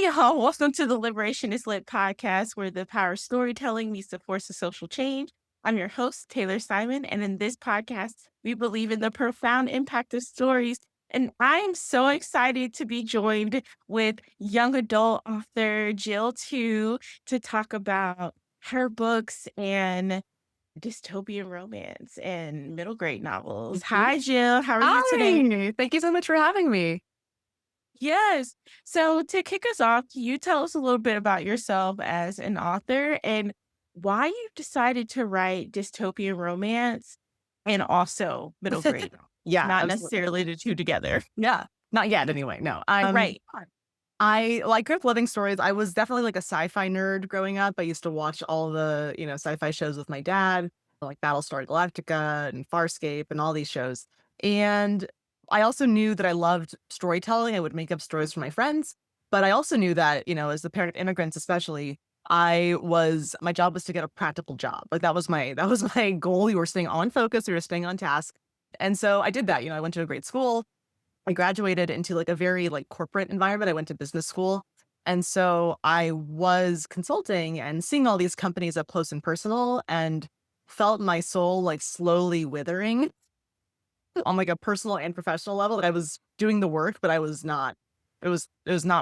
y'all. Welcome to the Liberation is Lit podcast, where the power of storytelling meets the force of social change. I'm your host, Taylor Simon, and in this podcast, we believe in the profound impact of stories. And I'm so excited to be joined with young adult author Jill Tew to talk about her books and dystopian romance and middle grade novels. Mhm. Hi, Jill. How are you today? Hi, thank you so much for having me. Yes. So to kick us off, can you tell us a little bit about yourself as an author and why you decided to write dystopian romance and also middle grade novels, Yeah, not absolutely. necessarily the two together? Yeah, not yet anyway, no. Right. I grew up loving stories. I was definitely like a sci-fi nerd growing up. I used to watch all the, sci-fi shows with my dad, like Battlestar Galactica and Farscape and all these shows. And I also knew that I loved storytelling. I would make up stories for my friends, but I also knew that, as the parent of immigrants especially, my job was to get a practical job. Like that was my goal. We were staying on focus, we were staying on task. And so I did that. I went to a great school. I graduated into like a very like corporate environment. I went to business school. And so I was consulting and seeing all these companies up close and personal and felt my soul like slowly withering on like a personal and professional level. That I was doing the work, but it was not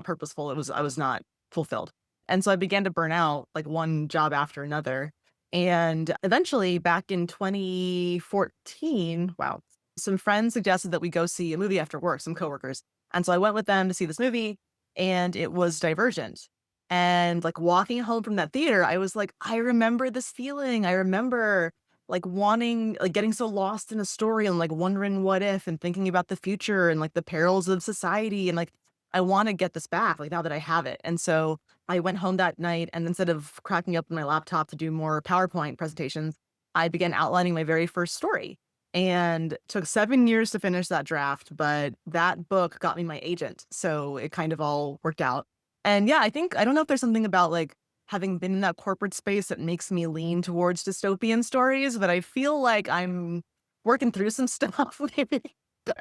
purposeful. I was not fulfilled. And so I began to burn out like one job after another. And eventually back in 2014, wow, some friends suggested that we go see a movie after work, some coworkers. And so I went with them to see this movie, and it was Divergent. And like walking home from that theater, I was like, I remember this feeling. I remember like wanting, like getting so lost in a story and like wondering what if and thinking about the future and like the perils of society. And like, I want to get this back, like now that I have it. And so I went home that night, and instead of cracking up my laptop to do more PowerPoint presentations, I began outlining my very first story. And took 7 years to finish that draft, but that book got me my agent, so it kind of all worked out. And yeah, I don't know if there's something about, like, having been in that corporate space that makes me lean towards dystopian stories, but I feel like I'm working through some stuff maybe.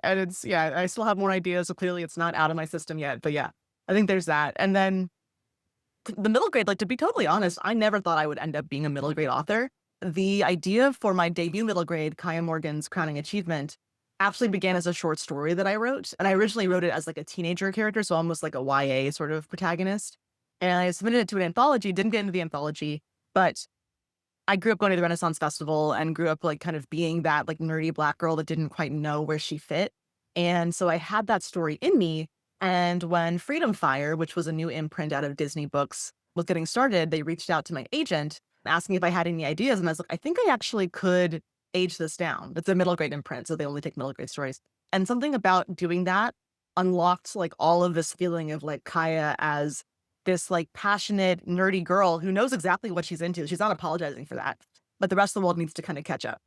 And it's yeah, I still have more ideas, so clearly it's not out of my system yet, but yeah, I think there's that. And then the middle grade, like, to be totally honest, I never thought I would end up being a middle grade author. The idea for my debut middle grade, Kaya Morgan's Crowning Achievement, actually began as a short story that I wrote. And I originally wrote it as like a teenager character, so almost like a YA sort of protagonist. And I submitted it to an anthology, didn't get into the anthology, but I grew up going to the Renaissance Festival and grew up like kind of being that like nerdy black girl that didn't quite know where she fit. And so I had that story in me. And when Freedom Fire, which was a new imprint out of Disney Books, was getting started, they reached out to my agent asking if I had any ideas. And I was like, I think I actually could age this down. It's a middle grade imprint, so they only take middle grade stories. And something about doing that unlocked like all of this feeling of like Kaya as this like passionate, nerdy girl who knows exactly what she's into. She's not apologizing for that, but the rest of the world needs to kind of catch up.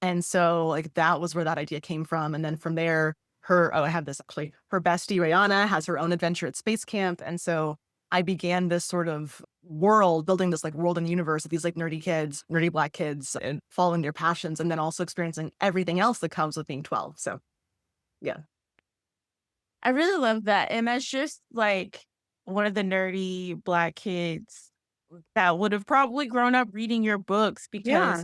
And so like that was where that idea came from. And then from there, I have this actually, her bestie Rihanna has her own adventure at space camp. And so I began this sort of world, building this like world and universe of these like nerdy kids, nerdy black kids, and following their passions, and then also experiencing everything else that comes with being 12. So yeah. I really love that. And that's just like one of the nerdy black kids that would have probably grown up reading your books because Yeah.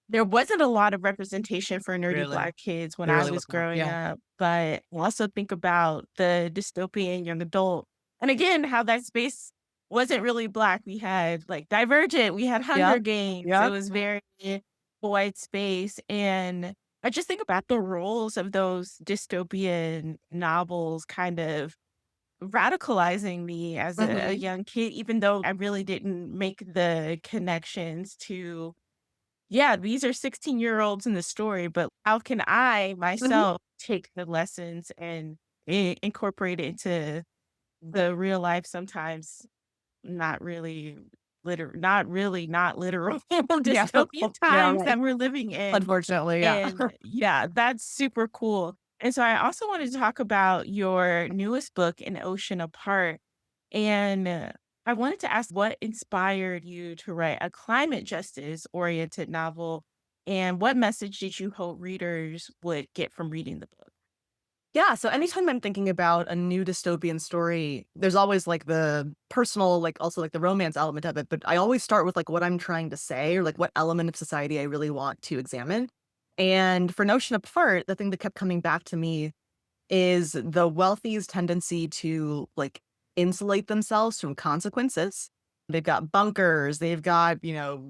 there wasn't a lot of representation for nerdy Really. black kids when There I really was was not. growing Yeah. up, but I also think about the dystopian young adult, and again, how that space wasn't really black. We had, like, Divergent, we had Hunger Yep. Games, it Yep. was very white space, and I just think about the roles of those dystopian novels kind of radicalizing me as a Mhm. young kid, even though I really didn't make the connections to yeah, these are 16-year-olds in the story, but how can I Mhm. myself take the lessons and incorporate it into the real life, sometimes not really not literal Yeah. dystopian Yeah, times right. that we're living in. Unfortunately, yeah. And yeah, that's super cool. And so I also wanted to talk about your newest book, An Ocean Apart. And I wanted to ask what inspired you to write a climate justice oriented novel, and what message did you hope readers would get from reading the book? Yeah, so anytime I'm thinking about a new dystopian story, there's always like the personal, like also like the romance element of it, but I always start with like what I'm trying to say or like what element of society I really want to examine. And for Notion Apart, the thing that kept coming back to me is the wealthy's tendency to like insulate themselves from consequences. They've got bunkers, they've got,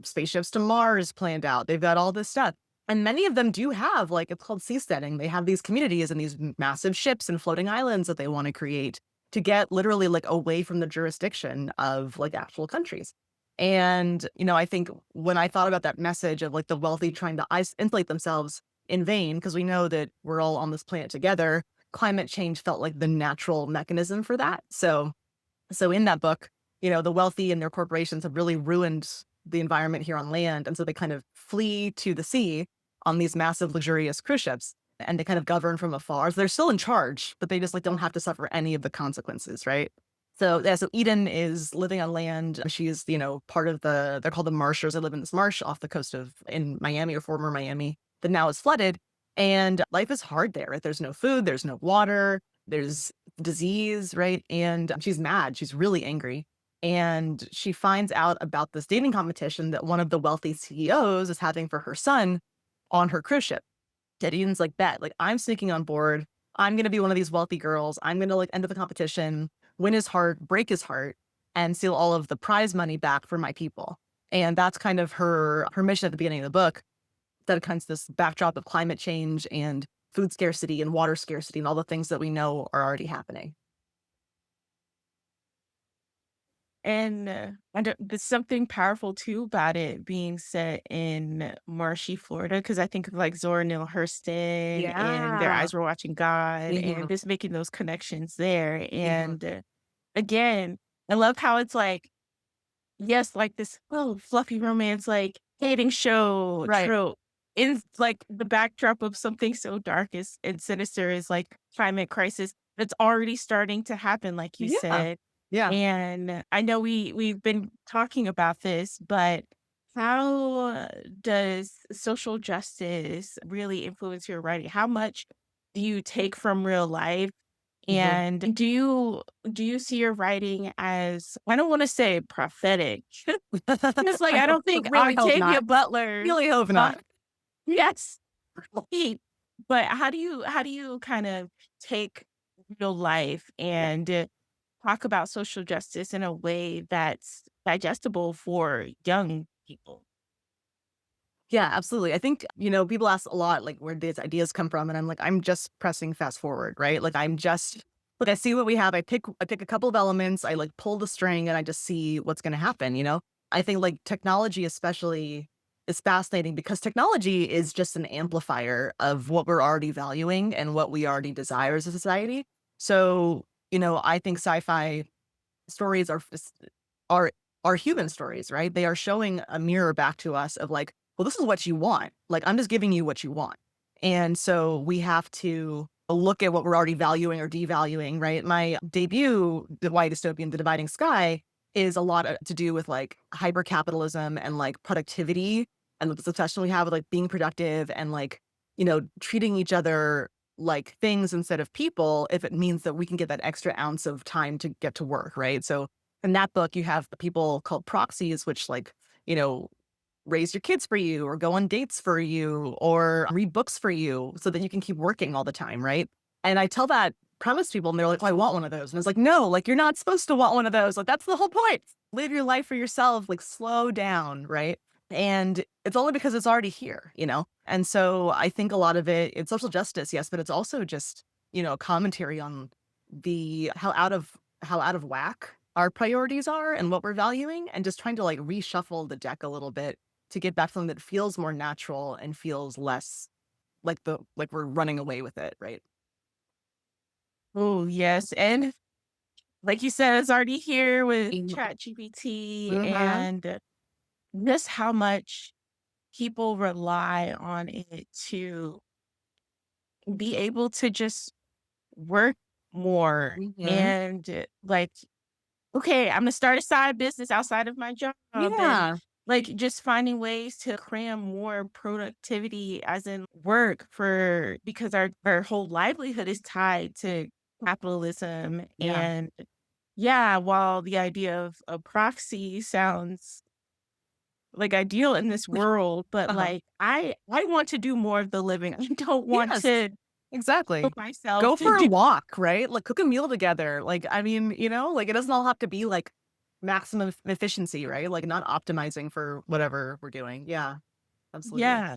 spaceships to Mars planned out. They've got all this stuff. And many of them do have like it's called seasteading. They have these communities and these massive ships and floating islands that they want to create to get literally like away from the jurisdiction of like actual countries. And, I think when I thought about that message of like the wealthy trying to insulate themselves in vain, because we know that we're all on this planet together, climate change felt like the natural mechanism for that. So in that book, the wealthy and their corporations have really ruined the environment here on land. And so they kind of flee to the sea on these massive luxurious cruise ships and they kind of govern from afar. So they're still in charge, but they just like don't have to suffer any of the consequences, right? So yeah, so Eden is living on land. She's, part of they're called the Marshers. They live in this marsh off the coast of in Miami or former Miami that now is flooded. And life is hard there, right? There's no food, there's no water, there's disease, right? And she's mad. She's really angry. And she finds out about this dating competition that one of the wealthy CEOs is having for her son on her cruise ship. Eden's like, bet, like I'm sneaking on board. I'm gonna be one of these wealthy girls. I'm gonna like enter the competition, win his heart, break his heart, and steal all of the prize money back for my people. And that's kind of her mission at the beginning of the book. That kind of this backdrop of climate change and food scarcity and water scarcity and all the things that we know are already happening. And there's something powerful too about it being set in marshy Florida, because I think of like Zora Neale Hurston and Their Yeah. Eyes Were Watching God, and Mhm. just making those connections there. Mhm. And again, I love how it's like, yes, like this, oh, fluffy romance, like dating show Right. trope in like the backdrop of something so dark as and sinister as like climate crisis that's already starting to happen, like you Yeah. said. Yeah. And I know we've been talking about this, but how does social justice really influence your writing? How much do you take from real life? Mhm. And do you see your writing as, I don't wanna say prophetic, it's like, I I hope don't think really hope Octavia not. Butler, Really hope uh not. yes, right. But how do you kind of take real life and talk about social justice in a way that's digestible for young people? Yeah, absolutely. I think, people ask a lot, like, where these ideas come from. And I'm like, I'm just pressing fast forward, right? Like, I see what we have. I pick a couple of elements. I like pull the string and I just see what's going to happen. I think like technology, especially, is fascinating because technology is just an amplifier of what we're already valuing and what we already desire as a society. So, I think sci-fi stories are are human stories, right? They are showing a mirror back to us of like, well, this is what you want. Like, I'm just giving you what you want. And so we have to look at what we're already valuing or devaluing, right? My debut, The White Dystopian, The Dividing Sky, is a lot to do with like hyper capitalism and like productivity and this obsession we have with like being productive and like, treating each other like things instead of people if it means that we can get that extra ounce of time to get to work, right? So in that book, you have the people called proxies, which like, you know, raise your kids for you or go on dates for you or read books for you so that you can keep working all the time, right? And I tell that premise to people and they're like, oh, I want one of those. And it's like, no, like you're not supposed to want one of those. Like that's the whole point. Live your life for yourself, like slow down, right? And it's only because it's already here. And so I think a lot of it's social justice, yes, but it's also just, commentary on the how out of whack our priorities are and what we're valuing and just trying to like reshuffle the deck a little bit to get back to something that feels more natural and feels less like we're running away with it, right? Oh, yes, and like you said, it's already here with Mhm. ChatGPT, Mhm. and just how much people rely on it to be able to just work more Mhm. and, like, "Okay, Imma start a side business outside of my job," and Yeah. like, just finding ways to cram more productivity as in work for because our whole livelihood is tied to capitalism, Yeah. and yeah, while the idea of a proxy sounds, like, ideal in this world, but, Uh-huh. like, I want to do more of the living. I don't want Yes, to put exactly. myself Go to for a do. walk, right? Like, cook a meal together. Like, I mean, like, it doesn't all have to be, like, maximum efficiency, right? Like, not optimizing for whatever we're doing. Yeah, absolutely. Yeah.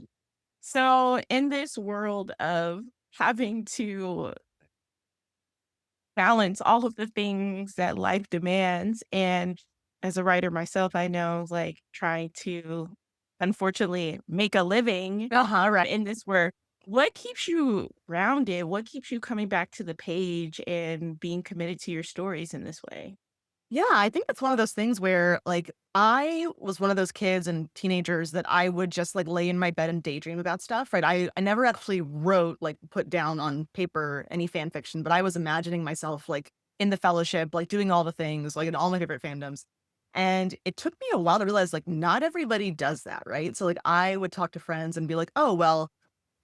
So, in this world of having to balance all of the things that life demands, and as a writer myself, I know, like, trying to, unfortunately, make a living Uh-huh, right. in this work, what keeps you grounded? What keeps you coming back to the page and being committed to your stories in this way? Yeah, I think that's one of those things where, like, I was one of those kids and teenagers that I would just, like, lay in my bed and daydream about stuff, right? I never actually wrote, like, put down on paper any fan fiction, but I was imagining myself, like, in the Fellowship, like, doing all the things, like, in all my favorite fandoms. And it took me a while to realize, like, not everybody does that, right? So, like, I would talk to friends and be like, "Oh, well,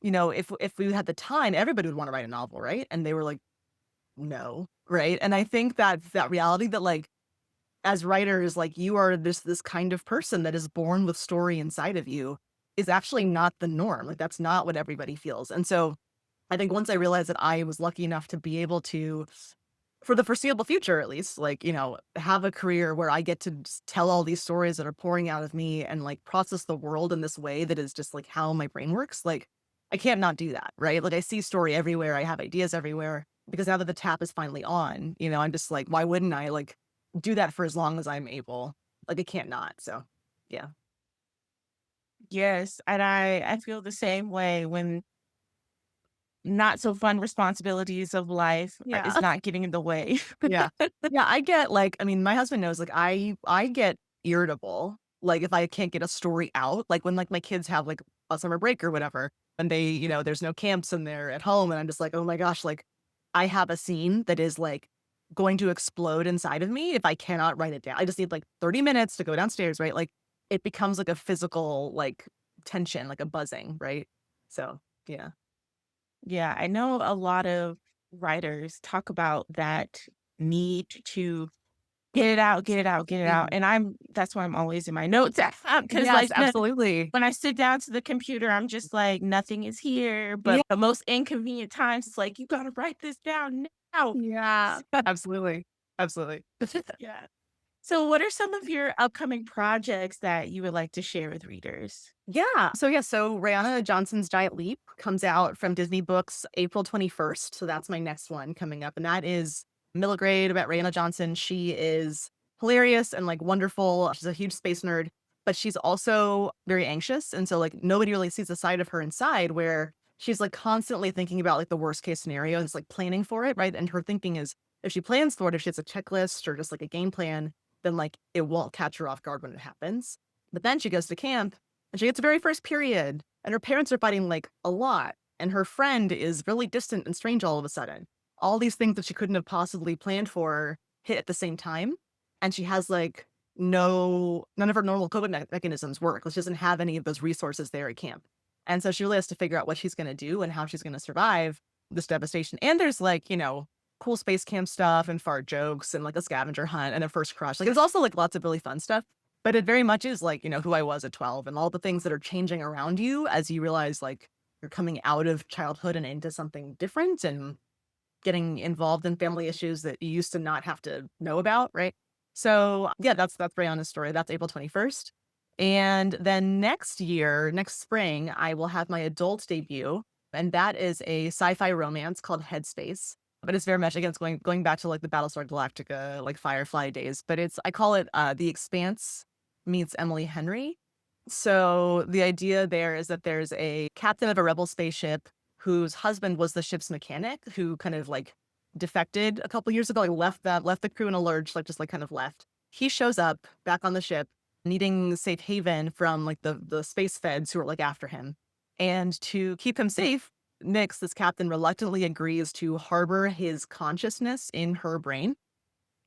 if we had the time, everybody would wanna write a novel, right?" And they were like, "No." Right? And I think that reality that, like, as writers, like, you are this kind of person that is born with story inside of you is actually not the norm. Like, that's not what everybody feels. And so I think once I realized that I was lucky enough to be able to, for the foreseeable future at least, like, have a career where I get to just tell all these stories that are pouring out of me and, like, process the world in this way that is just, like, how my brain works, like, I can't not do that, right? Like, I see story everywhere, I have ideas everywhere, because now that the tap is finally on, I'm just like, why wouldn't I, like, do that for as long as I'm able? Like, I can't not, so, yeah. Yes, and I feel the same way when not so fun responsibilities of life is Yeah. not getting in the way. Yeah. Yeah, I get, like, I mean, my husband knows, like, I get irritable, like, if I can't get a story out, like, when, like, my kids have, like, a summer break or whatever, and they, there's no camps and they're at home, and I'm just like, "Oh my gosh," like, I have a scene that is, like, going to explode inside of me if I cannot write it down. I just need, like, 30 minutes to go downstairs, right? Like, it becomes like a physical, like, tension, like a buzzing, right? So, yeah. Yeah, I know a lot of writers talk about that need to get it out, get it out, get it out, Mhm. and that's why I'm always in my notes app, because, Yes, like, absolutely. when I sit down to the computer, I'm just like, nothing is here, Yeah. but the most inconvenient times, it's like, "You gotta write this down now." Yeah. Absolutely. Absolutely. Yeah. So what are some of your upcoming projects that you would like to share with readers? Yeah. So Rihanna Johnson's Giant Leap comes out from Disney Books April 21st. So that's my next one coming up. And that is middle grade about Rihanna Johnson. She is hilarious and, like, wonderful. She's a huge space nerd, but she's also very anxious. And so, like, nobody really sees the side of her inside where she's, like, constantly thinking about, like, the worst case scenario and it's like planning for it, right? And her thinking is, if she plans for it, if she has a checklist or just like a game plan, then, like, it won't catch her off guard when it happens. But then she goes to camp and she gets the very first period, and her parents are fighting, like, a lot, and her friend is really distant and strange all of a sudden. All these things that she couldn't have possibly planned for hit at the same time, and she has, like, none of her normal coping mechanisms work. Like, she doesn't have any of those resources there at camp. And so she really has to figure out what she's gonna do and how she's gonna survive this devastation. And there's, like, cool space camp stuff and fart jokes and, like, a scavenger hunt and a first crush. Like, there's also, like, lots of really fun stuff. But it very much is like, who I was at 12 and all the things that are changing around you as you realize, like, you're coming out of childhood and into something different and getting involved in family issues that you used to not have to know about, right? So, yeah, that's Brianna's story. That's April 21st. And then next spring, I will have my adult debut, and that is a sci-fi romance called Headspace. But it's very much, again, it's going back to, like, the Battlestar Galactica, like, Firefly days, but I call it The Expanse meets Emily Henry. So the idea there is that there's a captain of a rebel spaceship whose husband was the ship's mechanic who kind of, like, defected a couple years ago, like, left the crew in a lurch, like, just, like, kind of left. He shows up back on the ship needing safe haven from, like, the space feds who are, like, after him. And to keep him safe, Nix, this captain, reluctantly agrees to harbor his consciousness in her brain.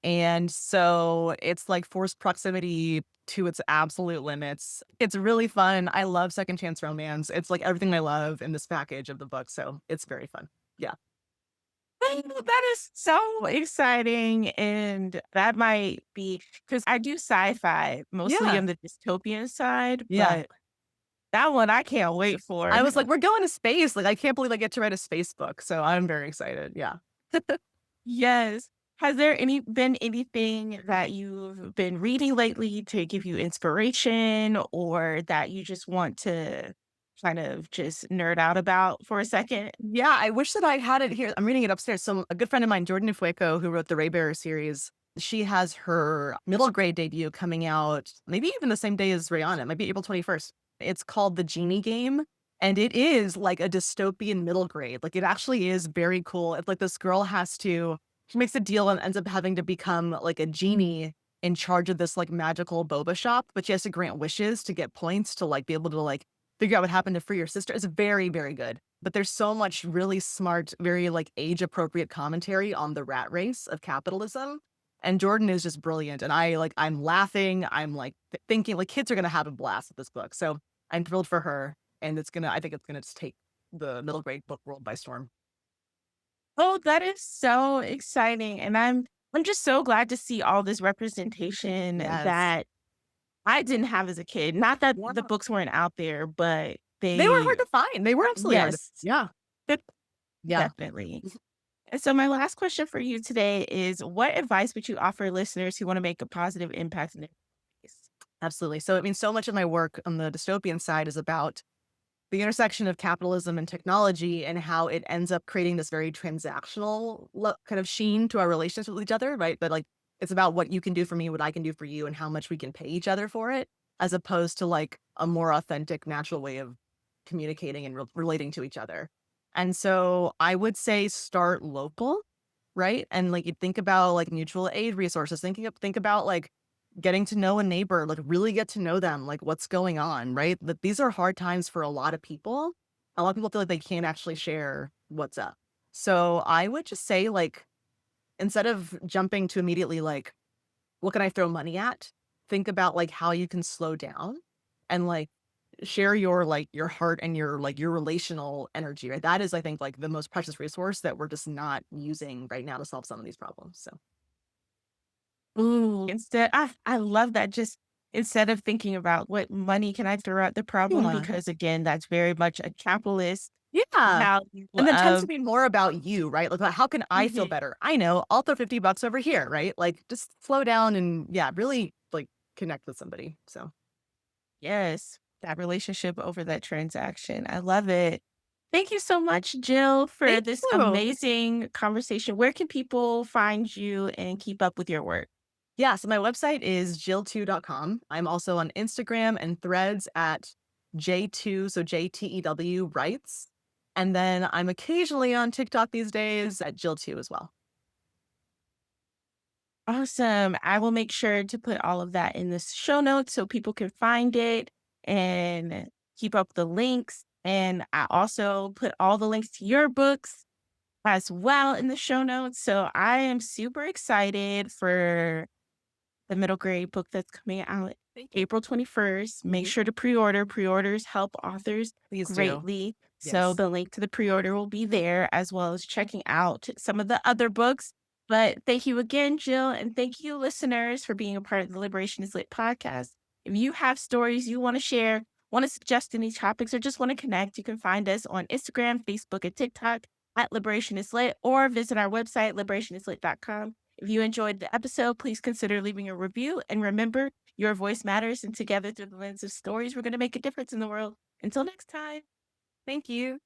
And so it's like forced proximity to its absolute limits. It's really fun. I love second chance romance. It's like everything I love in this package of the book. So it's very fun. Yeah. Oh, that is so exciting, and that might be because I do sci-fi, mostly Yeah. on the dystopian side, Yeah. but that one I can't wait for. I was like, we're going to space. Like, I can't believe I get to write a space book. So I'm very excited. Yeah. Yes. Has there been anything that you've been reading lately to give you inspiration or that you just want to kind of just nerd out about for a second? Yeah, I wish that I had it here. I'm reading it upstairs. So a good friend of mine, Jordan Fueco, who wrote the Raybearer series, she has her middle grade debut coming out maybe even the same day as Rihanna, maybe April 21st. It's called The Genie Game. And it is like a dystopian middle grade. Like it actually is very cool. It's like this girl she makes a deal and ends up having to become like a genie in charge of this like magical boba shop, but she has to grant wishes to get points to like be able to like figure out what happened to free her sister. It's very, very good. But there's so much really smart, very like age appropriate commentary on the rat race of capitalism. And Jordan is just brilliant. And I'm laughing. I'm like thinking like kids are going to have a blast with this book. So I'm thrilled for her. And I think it's going to just take the middle grade book world by storm. Oh, that is so exciting, and I'm just so glad to see all this representation Yes. that I didn't have as a kid. Not that Yeah. the books weren't out there, but They were hard they to find. They were absolutely hard. yes, Yeah. Yeah. definitely. And so my last question for you today is what advice would you offer listeners who want to make a positive impact in their lives? Absolutely. So, I mean, so much of my work on the dystopian side is about the intersection of capitalism and technology and how it ends up creating this very transactional kind of sheen to our relations with each other, right? But like, it's about what you can do for me, what I can do for you, and how much we can pay each other for it, as opposed to like a more authentic, natural way of communicating and relating to each other. And so I would say start local, right? And like you think about like mutual aid resources, think about like getting to know a neighbor, like really get to know them, like what's going on, right? That these are hard times for a lot of people. A lot of people feel like they can't actually share what's up. So I would just say like instead of jumping to immediately like what can I throw money at? Think about like how you can slow down and like share your like your heart and your like your relational energy, right? That is I think like the most precious resource that we're just not using right now to solve some of these problems. So Ooh, I love that. Just instead of thinking about what money can I throw at the problem, yeah. because again, that's very much a capitalist Yeah. value And then tends to of be more about you, right? Like, how can I feel mhm, better? I know, I'll throw $50 over here, right? Like, just slow down and yeah, really like connect with somebody. So yes, that relationship over that transaction. I love it. Thank you so much, Jill, for thank this you. amazing conversation. Where can people find you and keep up with your work? Yeah. So my website is jilltew.com. I'm also on Instagram and threads at J2, so JTEW writes. And then I'm occasionally on TikTok these days at Jill Tew as well. Awesome. I will make sure to put all of that in the show notes so people can find it and keep up the links. And I also put all the links to your books as well in the show notes. So I am super excited for the middle grade book that's coming out Thank you. April 21st. Make Mhm. sure to pre-order. Pre-orders help authors Please do. greatly. So Yes. the link to the pre-order will be there as well as checking out some of the other books. But thank you again, Jill, and thank you, listeners, for being a part of the Liberation is Lit podcast. If you have stories you want to share, want to suggest any topics, or just want to connect, you can find us on Instagram, Facebook, and TikTok at Liberation is Lit, or visit our website, liberationislit.com. If you enjoyed the episode, please consider leaving a review. And remember, your voice matters. And together, through the lens of stories, we're going to make a difference in the world. Until next time. Thank you.